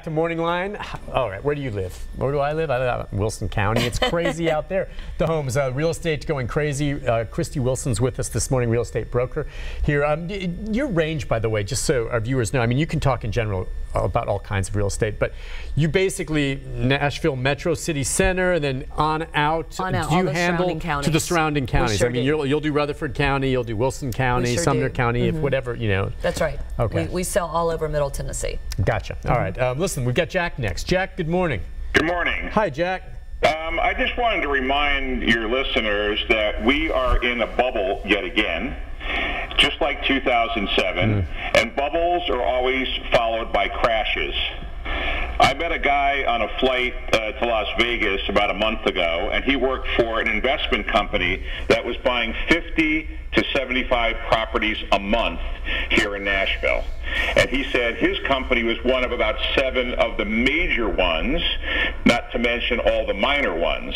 to MorningLine. All right, where do you live? Where do I live? I live out in Wilson County. It's crazy out there. The homes, real estate's going crazy. Christie Wilson's with us this morning, real estate broker here. Your range, by the way, just so our viewers know, I mean, you can talk in general about all kinds of real estate, but you basically Nashville Metro City Center, and then on out. Do you handle to the surrounding counties? Sure I mean, you'll do Rutherford County, you'll do Wilson County, Sumner County, if whatever, you know. That's right. Okay. We sell all over Middle Tennessee. Gotcha. All right. Listen, we've got Jack next. Jack, good morning. Good morning. Hi, Jack. I just wanted to remind your listeners that we are in a bubble yet again, just like 2007, and bubbles are always followed by crashes. I met a guy on a flight to Las Vegas about a month ago, and he worked for an investment company that was buying 50 to 75 properties a month here in Nashville. And he said his company was one of about 7 of the major ones, not to mention all the minor ones.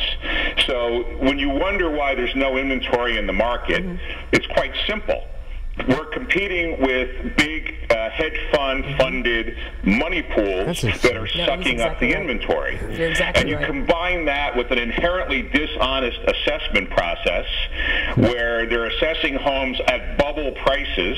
So when you wonder why there's no inventory in the market, it's quite simple. We're competing with big hedge fund funded money pools that are sucking up the inventory. And you combine that with an inherently dishonest assessment process where they're assessing homes at bubble prices,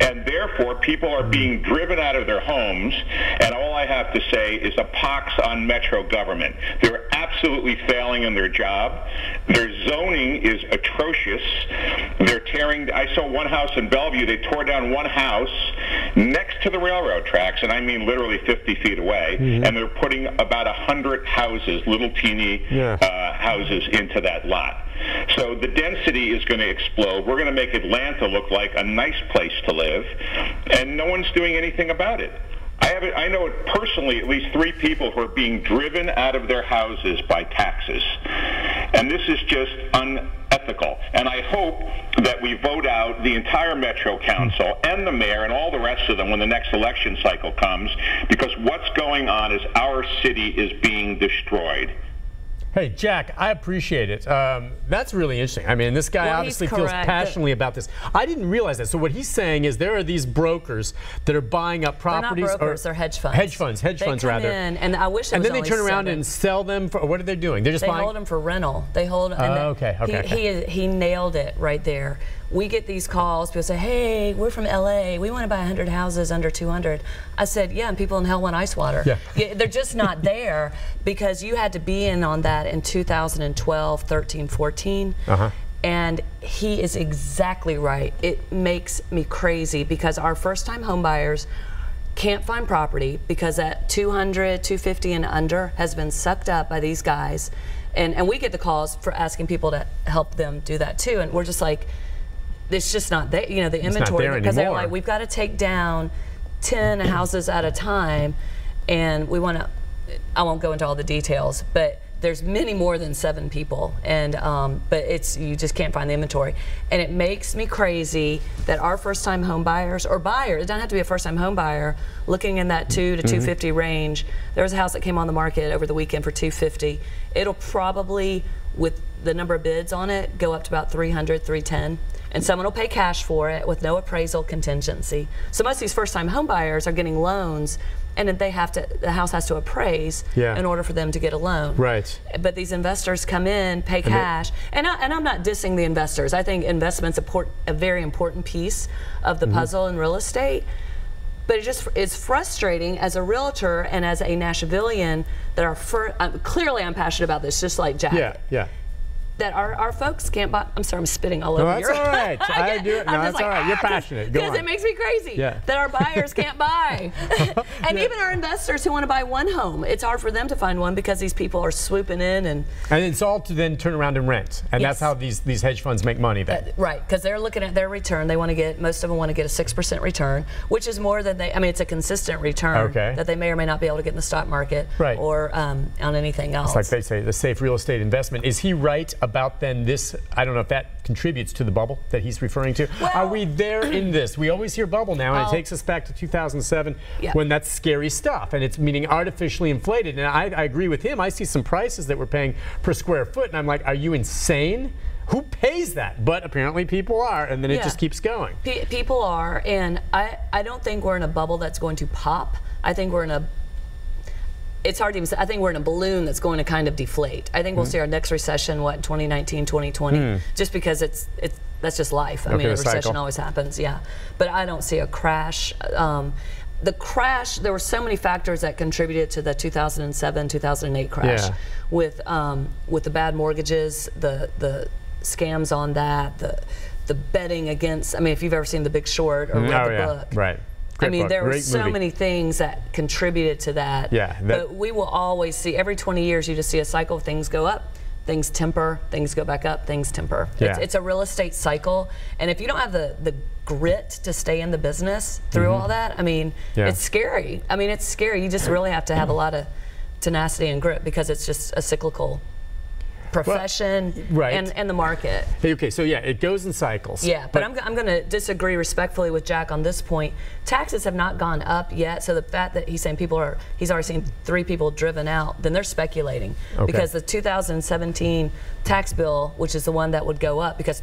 and therefore people are being driven out of their homes. And all I have to say is a pox on Metro government. They're absolutely failing in their job. Their zoning is atrocious. They're tearing, I saw one house in Bellevue, they tore down one house next to the railroad tracks, and I mean literally 50 feet away, and they're putting about 100 houses, little teeny houses, into that lot. So the density is going to explode. We're going to make Atlanta look like a nice place to live, and no one's doing anything about it. I know personally at least 3 people who are being driven out of their houses by taxes. And this is just unethical. And I hope that we vote out the entire Metro Council and the mayor and all the rest of them when the next election cycle comes, because what's going on is our city is being destroyed. Hey, Jack, I appreciate it. That's really interesting. I mean, this guy obviously feels passionately about this. I didn't realize that. So what he's saying is there are these brokers that are buying up properties. They're not brokers, they're hedge funds. Hedge funds rather. In, and I wish it was and then they turn around and sell them for, what are they doing? They're just buying? They hold them for rental. They hold He nailed it right there. We get these calls, people say, hey, we're from LA, we want to buy 100 houses under 200. I said, yeah, and people in hell want ice water. Yeah, they're just not there, because you had to be in on that in 2012, 13, 14. And he is exactly right. It makes me crazy, because our first-time home buyers can't find property because that 200, 250 and under has been sucked up by these guys. And we get the calls for asking people to help them do that too. And we're just like, it's just not there, you know, the inventory, because they're like, we've got to take down 10 houses at a time, and we want to, I won't go into all the details, but there's many more than 7 people, and but you just can't find the inventory. And it makes me crazy that our first-time home buyers, or buyers, it doesn't have to be a first-time home buyer, looking in that 2 to 250 range. There was a house that came on the market over the weekend for 250. It'll probably, with the number of bids on it, go up to about 300, 310. And someone will pay cash for it with no appraisal contingency. So most of these first-time home buyers are getting loans, and then they have to, the house has to appraise in order for them to get a loan. Right. But these investors come in, pay cash, and I'm not dissing the investors. I think investment's a very important piece of the puzzle in real estate. But it's frustrating as a realtor and as a Nashvilleian that clearly I'm passionate about this, just like Jack. That our folks can't buy. I'm sorry, I'm spitting all over you. That's all right. I do it. No, that's all right. You're passionate. Go on. Because it makes me crazy that our buyers can't buy. And even our investors who want to buy one home, it's hard for them to find one because these people are swooping in. And it's all to then turn around and rent. And that's how these hedge funds make money then. Right, because they're looking at their return. They want to get, most of them want to get a 6% return, which is more than I mean, it's a consistent return that they may or may not be able to get in the stock market or on anything else. It's like they say, the safe real estate investment. Is he right about then this? I don't know if that contributes to the bubble that he's referring to. Well, are we there in this? We always hear bubble now, and it takes us back to 2007 when that's scary stuff, and it's meaning artificially inflated. And I agree with him. I see some prices that we're paying per square foot, and I'm like, are you insane? Who pays that? But apparently people are, and then it just keeps going. People are, and I don't think we're in a bubble that's going to pop. I think we're in a it's hard to even say. I think we're in a balloon that's going to kind of deflate. I think we'll see our next recession, what, in 2019, 2020, just because that's just life. I mean, a recession always happens, yeah. But I don't see a crash. The crash, there were so many factors that contributed to the 2007, 2008 crash, with the bad mortgages, the scams on that, the betting against. I mean, if you've ever seen The Big Short or read the book, right. I mean, there were so many things that contributed to that. But we will always see, every 20 years, you just see a cycle of things go up, things temper, things go back up, things temper. It's a real estate cycle. And if you don't have the grit to stay in the business through all that, I mean, it's scary. I mean, it's scary. You just really have to have a lot of tenacity and grit because it's just a cyclical profession and the market. Okay, so yeah, it goes in cycles. Yeah, but I'm going to disagree respectfully with Jack on this point. Taxes have not gone up yet, so the fact that he's saying he's already seen 3 people driven out, then they're speculating. Because the 2017 tax bill, which is the one that would go up, because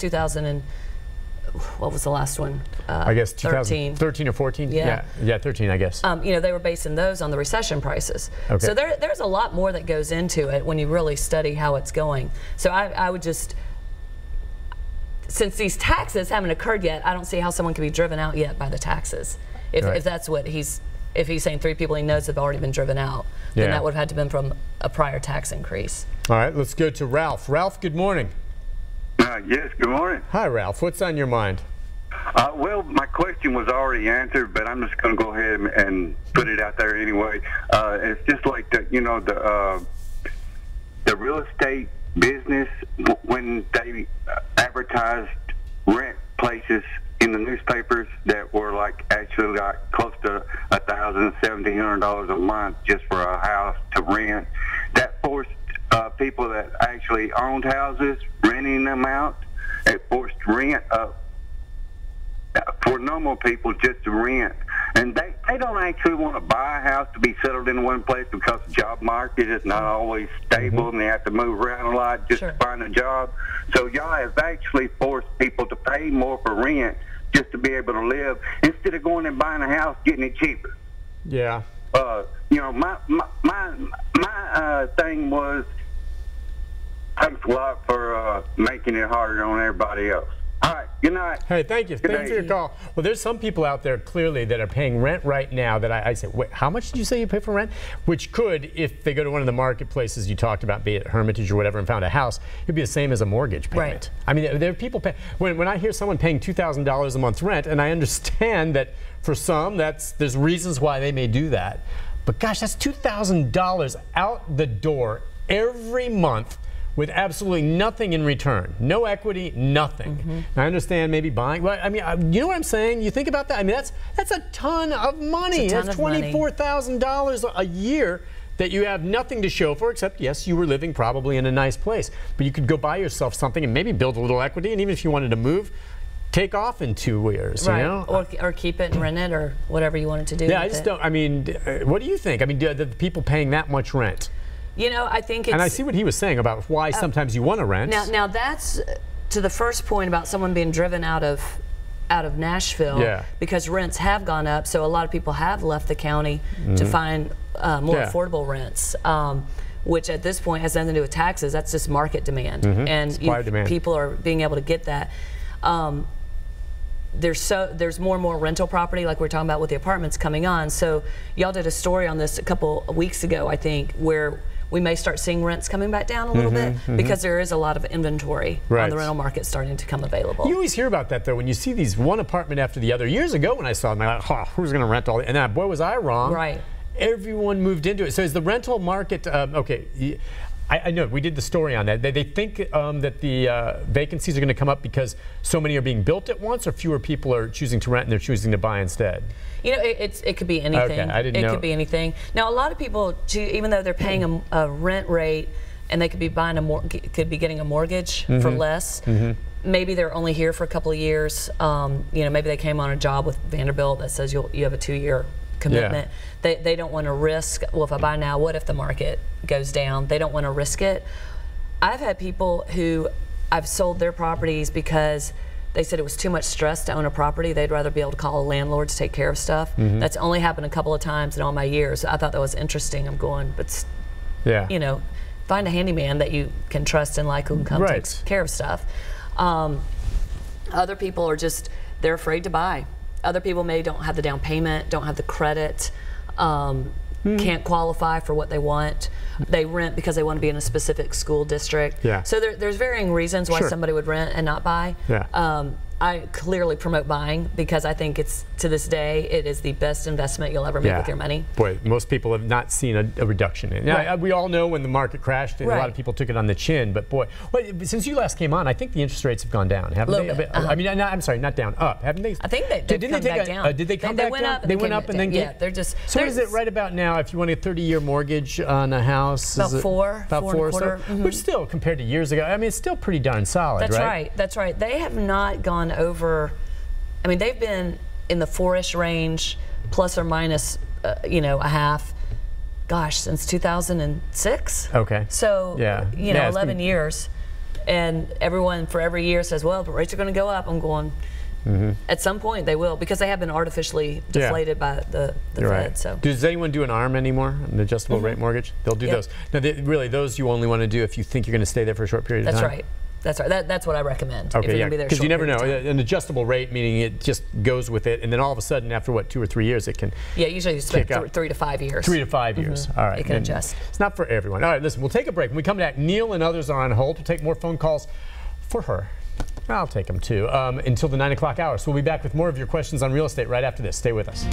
what was the last one? I guess 13 or 14. Yeah, 13, I guess. You know, they were basing those on the recession prices. So there's a lot more that goes into it when you really study how it's going. So I would just, since these taxes haven't occurred yet, I don't see how someone can be driven out yet by the taxes. If that's what if he's saying 3 people he knows have already been driven out, then that would have had to have been from a prior tax increase. All right, let's go to Ralph. Ralph, good morning. Yes, good morning. Hi, Ralph. What's on your mind? Well, my question was already answered, but I'm just going to go ahead and put it out there anyway. It's just like the real estate business, when they advertised rent places in the newspapers that were actually close to $1,000, $1,700 a month just for a house to rent, that forced people that actually owned houses, renting them out, it forced rent up for normal people just to rent. And they don't actually want to buy a house to be settled in one place because the job market is not always stable and they have to move around a lot just to find a job. So y'all have actually forced people to pay more for rent just to be able to live instead of going and buying a house, getting it cheaper. Yeah. You know, my thing was, thanks a lot for making it harder on everybody else. All right, good night. Hey, thank you. Thanks for your call. Well, there's some people out there clearly that are paying rent right now that I say, wait, how much did you say you pay for rent? Which could, if they go to one of the marketplaces you talked about, be it Hermitage or whatever, and found a house, it'd be the same as a mortgage payment. Right. I mean, there are people paying, when I hear someone paying $2,000 a month rent, and I understand that for some, there's reasons why they may do that. But gosh, that's $2,000 out the door every month with absolutely nothing in return. No equity, nothing. Now, I understand maybe buying, but I mean, you know what I'm saying? You think about that? I mean, that's a ton of money. That's $24,000 a year that you have nothing to show for, except, yes, you were living probably in a nice place. But you could go buy yourself something and maybe build a little equity, and even if you wanted to move, take off in 2 years, you know? Or keep it and rent it or whatever you wanted to do. Yeah, I just don't, I mean, what do you think? I mean, the people paying that much rent? You know, I think it's... And I see what he was saying about why sometimes you want to rent. Now that's to the first point about someone being driven out of Nashville because rents have gone up, so a lot of people have left the county to find more affordable rents, which at this point has nothing to do with taxes. That's just market demand, and people are being able to get that. There's more and more rental property, like we were talking about with the apartments coming on. So y'all did a story on this a couple of weeks ago, I think, where we may start seeing rents coming back down a little bit because there is a lot of inventory on the rental market starting to come available. You always hear about that, though, when you see these one apartment after the other. Years ago when I saw them, I'm like, oh, who's going to rent all these? And boy, was I wrong. Right. Everyone moved into it. So is the rental market, okay, I know, we did the story on that. They think that the vacancies are going to come up because so many are being built at once, or fewer people are choosing to rent and they're choosing to buy instead? You know, it could be anything. Okay, I didn't know. It could be anything. Now, a lot of people, even though they're paying a rent rate and they could be buying could be getting a mortgage for less, maybe they're only here for a couple of years. You know, maybe they came on a job with Vanderbilt that says you have a 2-year commitment. They don't want to risk, well, if I buy now, what if the market goes down? They don't want to risk it. I've had people who I've sold their properties because they said it was too much stress to own a property. They'd rather be able to call a landlord to take care of stuff. That's only happened a couple of times in all my years. I thought that was interesting. I'm going, but you know, find a handyman that you can trust and like who can come take care of stuff. Other people are just, they're afraid to buy. Other people maybe don't have the down payment, don't have the credit, can't qualify for what they want. They rent because they want to be in a specific school district. So there's varying reasons why somebody would rent and not buy. I clearly promote buying because I think it's, to this day, it is the best investment you'll ever make with your money. Boy, most people have not seen a reduction in it. Now, we all know when the market crashed, and a lot of people took it on the chin, but boy, since you last came on, I think the interest rates have gone down, haven't they? I mean, I'm sorry, not down, up, haven't they? I think they've come back down. Did they come back down? They went up and then they're just... So what is it right about now if you want a 30-year mortgage on a house? About four and a quarter. Which still, compared to years ago, I mean, it's still pretty darn solid, right? That's right, that's right. They have not gone over... I mean, they've been in the 4-ish range, plus or minus, you know, a half, gosh, since 2006. Okay. So, you know, 11 years. And everyone for every year says, well, but rates are going to go up. I'm going, at some point they will, because they have been artificially deflated by the Fed. So. Does anyone do an ARM anymore, an adjustable rate mortgage? They'll do those. Now, really, those you only want to do if you think you're going to stay there for a short period of time? That's right. That's right. That's what I recommend. Okay, because you never know. An adjustable rate, meaning it just goes with it, and then all of a sudden, after what, 2 or 3 years, it can. Yeah, usually you spend 3 to 5 years. 3 to 5 years. All right. It can adjust. It's not for everyone. All right, listen. We'll take a break. When we come back, Neil and others are on hold. We'll take more phone calls for her. I'll take them too until the 9 o'clock hour. So we'll be back with more of your questions on real estate right after this. Stay with us.